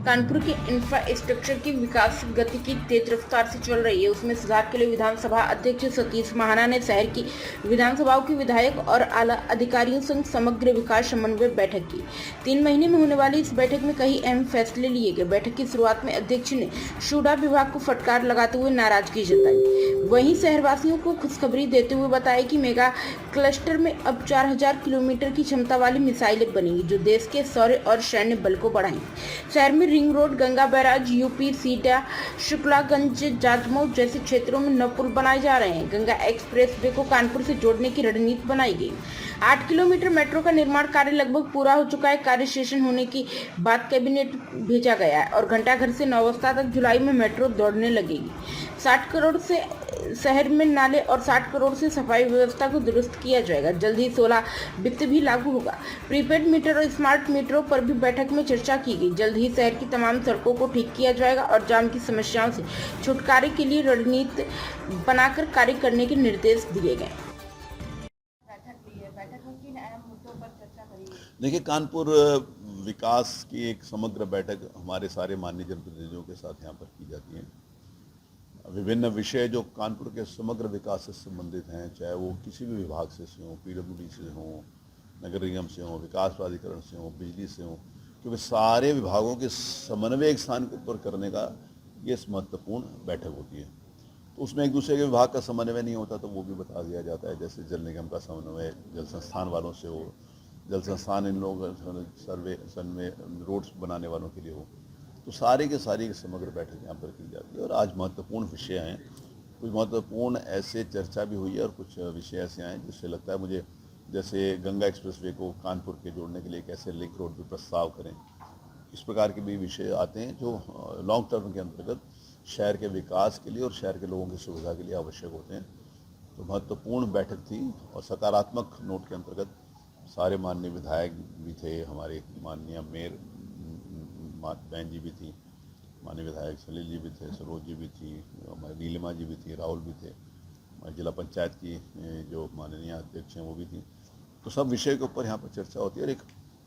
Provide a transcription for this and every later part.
कानपुर की इंफ्रास्ट्रक्चर की विकास गति की तेज रफ्तार से चल रही है, उसमें सुधार के लिए विधानसभा अध्यक्ष सतीश महाना ने शहर की विधानसभाओं के विधायक और आला अधिकारियों संग समग्र विकास समन्वय बैठक की। 3 महीने में होने वाली इस बैठक में कई अहम फैसले लिए गए। बैठक की शुरुआत में अध्यक्ष ने शूडा विभाग को फटकार लगाते हुए नाराजगी जताई। वहीं शहरवासियों को खुशखबरी देते हुए बताया कि मेगा क्लस्टर में अब 4000 किलोमीटर की क्षमता वाली मिसाइलें बनेंगी, जो देश के सौर्य और सैन्य बल को बढ़ाएंगी। शहर में ring road, Ganga barrage, UP, SIDA, Shuklaganj, Jajmau जैसे क्षेत्रों में नए पुल बनाए जा रहे हैं। गंगा एक्सप्रेस वे को कानपुर से जोड़ने की रणनीति बनाई गई। 8 किलोमीटर मेट्रो का निर्माण कार्य लगभग पूरा हो चुका है। कार्य स्टेशन होने की बाद कैबिनेट भेजा गया है और घंटाघर से नौबस्ता तक जुलाई में मेट्रो दौड़ने लगेगी। 60 करोड़ से शहर में नाले और 60 करोड़ से सफाई व्यवस्था को दुरुस्त किया जाएगा। जल्द ही 16 वित्त भी लागू होगा। प्रीपेड मीटर और स्मार्ट मीटरों पर भी बैठक में चर्चा की गई। जल्द ही शहर की तमाम सड़कों को ठीक किया जाएगा और जाम की समस्याओं से छुटकारे के लिए रणनीति बनाकर कार्य करने के निर्देश दिए गए। देखिए, कानपुर विकास की एक समग्र बैठक हमारे सारे माननीय जनप्रतिनिधियों के साथ यहाँ पर की जाती है। विभिन्न विषय जो कानपुर के समग्र विकास से संबंधित हैं, चाहे वो किसी भी विभाग से हो, पीडब्ल्यूडी से हो, नगर निगम से हो, विकास प्राधिकरण से हो, बिजली से हो, क्योंकि सारे विभागों के समन्वय एक स्थान के ऊपर करने का ये महत्वपूर्ण बैठक होती है। तो उसमें एक दूसरे के विभाग का समन्वय नहीं होता तो वो भी बता दिया जाता है। जैसे जल निगम का समन्वय जल संस्थान वालों से हो, जल संस्थान इन लोग सर्वे रोड्स बनाने वालों के लिए हो, तो सारी की समग्र बैठक यहाँ पर की जाती है। और आज महत्वपूर्ण विषय हैं, कुछ महत्वपूर्ण ऐसे चर्चा भी हुई है और कुछ विषय ऐसे आए जिससे लगता है मुझे, जैसे गंगा एक्सप्रेसवे को कानपुर के जोड़ने के लिए कैसे लिंक रोड पर प्रस्ताव करें, इस प्रकार के भी विषय आते हैं जो लॉन्ग टर्म के अंतर्गत शहर के विकास के लिए और शहर के लोगों की सुविधा के लिए आवश्यक होते हैं। तो महत्वपूर्ण बैठक थी और सकारात्मक नोट के अंतर्गत सारे माननीय विधायक भी थे, हमारे माननीय मेयर बहन जी भी थी, माननीय विधायक सलील जी भी थे, सरोज जी भी थी, हमारी नीलिमा जी भी थी, राहुल भी थे, जिला पंचायत की जो माननीय अध्यक्ष हैं वो भी थी। तो सब विषय के ऊपर यहाँ पर चर्चा होती है। और एक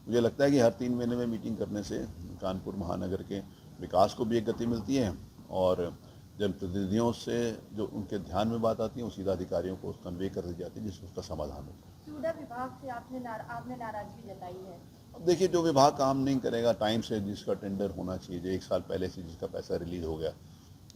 मुझे लगता है कि हर 3 महीने में मीटिंग करने से कानपुर महानगर के विकास को भी एक गति मिलती है और जनप्रतिनिधियों से जो उनके ध्यान में बात आती है वो सीधा अधिकारियों को कन्वे कर दी जाती है, जिससे उसका समाधान होता है। शूडा विभाग से आपने नाराजगी जताई है। अब देखिए, जो विभाग काम नहीं करेगा टाइम से, जिसका टेंडर होना चाहिए, जो 1 साल पहले से जिसका पैसा रिलीज हो गया,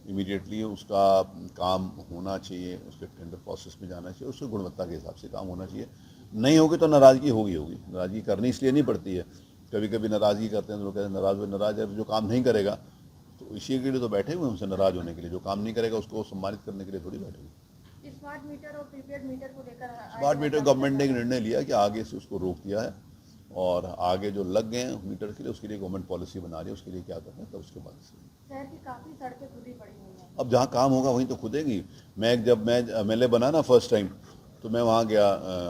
इमीडिएटली उसका काम होना चाहिए, उसके टेंडर प्रोसेस में जाना चाहिए, उसकी गुणवत्ता के हिसाब से काम होना चाहिए। नहीं होगी तो नाराज़गी होगी। नाराज़गी करनी इसलिए नहीं पड़ती है, कभी कभी नाराज़गी करते हैं तो लोग कहते हैं नाराज़ है, जो काम नहीं करेगा तो इसी के लिए तो बैठे हुए हमसे नाराज़ होने के लिए। जो काम नहीं करेगा उसको सम्मानित करने के लिए थोड़ी बैठे हुए। स्मार्ट मीटर और प्रीपेड मीटर को लेकर स्मार्ट मीटर गवर्नमेंट ने एक निर्णय लिया कि आगे से उसको रोक दिया है और आगे जो लग गए हैं मीटर के लिए उसके लिए गवर्नमेंट पॉलिसी बना रही है, उसके लिए क्या करना है तब उसके बाद से। शहर की काफ़ी सड़कें खुदी पड़ी हुई हैं। अब जहाँ काम होगा वहीं तो खुदेंगी। जब मैं एमएलए बना ना फर्स्ट टाइम, तो मैं वहाँ गया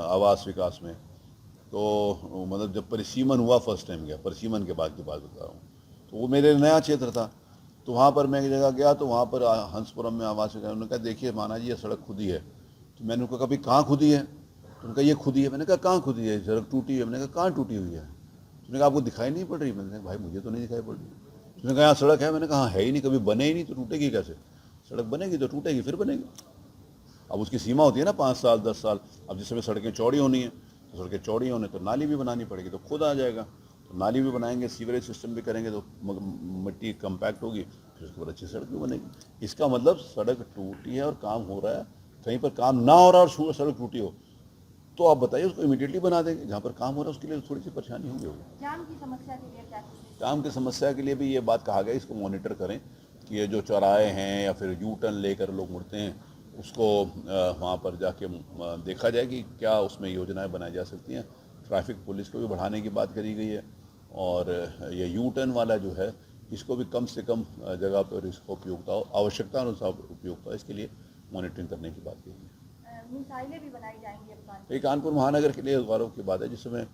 आवास विकास में, तो मतलब जब परिसीमन हुआ फर्स्ट टाइम गया, परिसीमन के बाद की बात बता रहा हूँ, तो वो मेरे नया क्षेत्र था। तो वहाँ पर मैं एक जगह गया तो वहाँ पर हंसपुरम में आवास विकास, उन्होंने कहा देखिए माना जी ये सड़क खुदी है। तो मैंने उनको कभी कहाँ खुदी है, तो उनका ये खुदी है। मैंने कहा कहाँ खुदी है, सड़क टूटी है। मैंने कहा कहाँ टूटी हुई है। उन्होंने कहा आपको दिखाई नहीं पड़ रही। मैंने कहा भाई मुझे तो नहीं दिखाई पड़ रही। उसने कहा यहाँ सड़क है। मैंने कहा है ही नहीं, कभी बने ही नहीं तो टूटेगी कैसे। सड़क बनेगी तो टूटेगी, फिर बनेगी। अब उसकी सीमा होती है ना 5 साल 10 साल। अब जिस समय सड़कें चौड़ी होनी है तो सड़कें चौड़ी होने तो नाली भी बनानी पड़ेगी, तो खुद आ जाएगा। तो नाली भी बनाएंगे, सीवरेज सिस्टम भी करेंगे तो मिट्टी कम्पैक्ट होगी, फिर उसके बाद अच्छी सड़क भी बनेगी। इसका मतलब सड़क टूटी है और काम हो रहा है। कहीं पर काम ना हो रहा और सड़क टूटी हो तो आप बताइए उसको इमीडिएटली बना देंगे। जहाँ पर काम हो रहा है उसके लिए थोड़ी सी परेशानी होगी। जाम की समस्या के लिए क्या? जाम की समस्या के लिए भी ये बात कहा गया, इसको मॉनिटर करें कि ये जो चौराहे हैं या फिर यू टर्न लेकर लोग मुड़ते हैं उसको वहाँ पर जाके देखा जाए कि क्या उसमें योजनाएं बनाई जा सकती हैं। ट्रैफिक पुलिस को भी बढ़ाने की बात करी गई है और ये यू टर्न वाला जो है इसको भी कम से कम जगह पर इसका उपयोगिता हो, आवश्यकता अनुसार उपयोगिता, इसके लिए मॉनिटरिंग करने की बात की गई है। मिसाइलें भी बनाई जाएंगी। ये कानपुर महानगर के लिए गौरव की बात है। जिस समय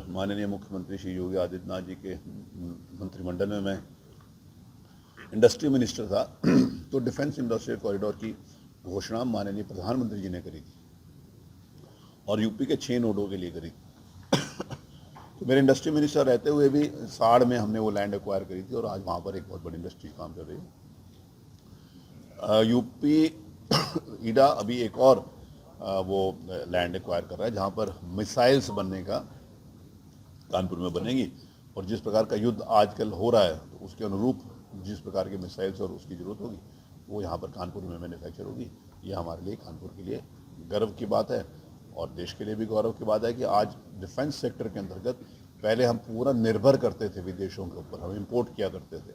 माननीय मुख्यमंत्री श्री योगी आदित्यनाथ जी के मंत्रिमंडल में मैं इंडस्ट्री मिनिस्टर था तो डिफेंस इंडस्ट्रियल कॉरिडोर की घोषणा माननीय प्रधानमंत्री जी ने करी थी और यूपी के 6 नोडों के लिए करी। तो मेरे इंडस्ट्री मिनिस्टर रहते हुए भी साड़ में हमने वो लैंड एक्वायर करी थी और आज वहाँ पर एक बहुत बड़ी इंडस्ट्री काम कर रही है। यूपी ईडा अभी एक और वो लैंड एक्वायर कर रहा है जहाँ पर मिसाइल्स बनने का कानपुर में बनेगी, और जिस प्रकार का युद्ध आजकल हो रहा है तो उसके अनुरूप जिस प्रकार के मिसाइल्स और उसकी ज़रूरत होगी वो यहाँ पर कानपुर में मैन्युफैक्चर होगी। ये हमारे लिए, कानपुर के लिए गर्व की बात है और देश के लिए भी गौरव की बात है कि आज डिफेंस सेक्टर के अंतर्गत पहले हम पूरा निर्भर करते थे विदेशों के ऊपर, हम इंपोर्ट किया करते थे,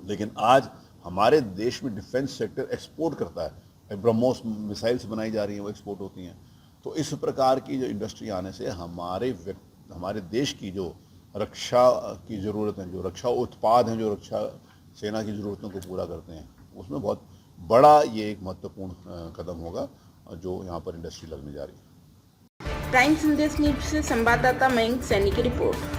लेकिन आज हमारे देश में डिफेंस सेक्टर एक्सपोर्ट करता है। ब्रह्मोस मिसाइल्स बनाई जा रही हैं, वो एक्सपोर्ट होती हैं। तो इस प्रकार की जो इंडस्ट्री आने से हमारे देश की जो रक्षा की ज़रूरत है, जो रक्षा उत्पाद हैं, जो रक्षा सेना की ज़रूरतों को पूरा करते हैं, उसमें बहुत बड़ा ये एक महत्वपूर्ण कदम होगा जो यहाँ पर इंडस्ट्री लगने जा रही है। प्राइम संदेश न्यूज से संवाददाता मयंक सैनी की रिपोर्ट।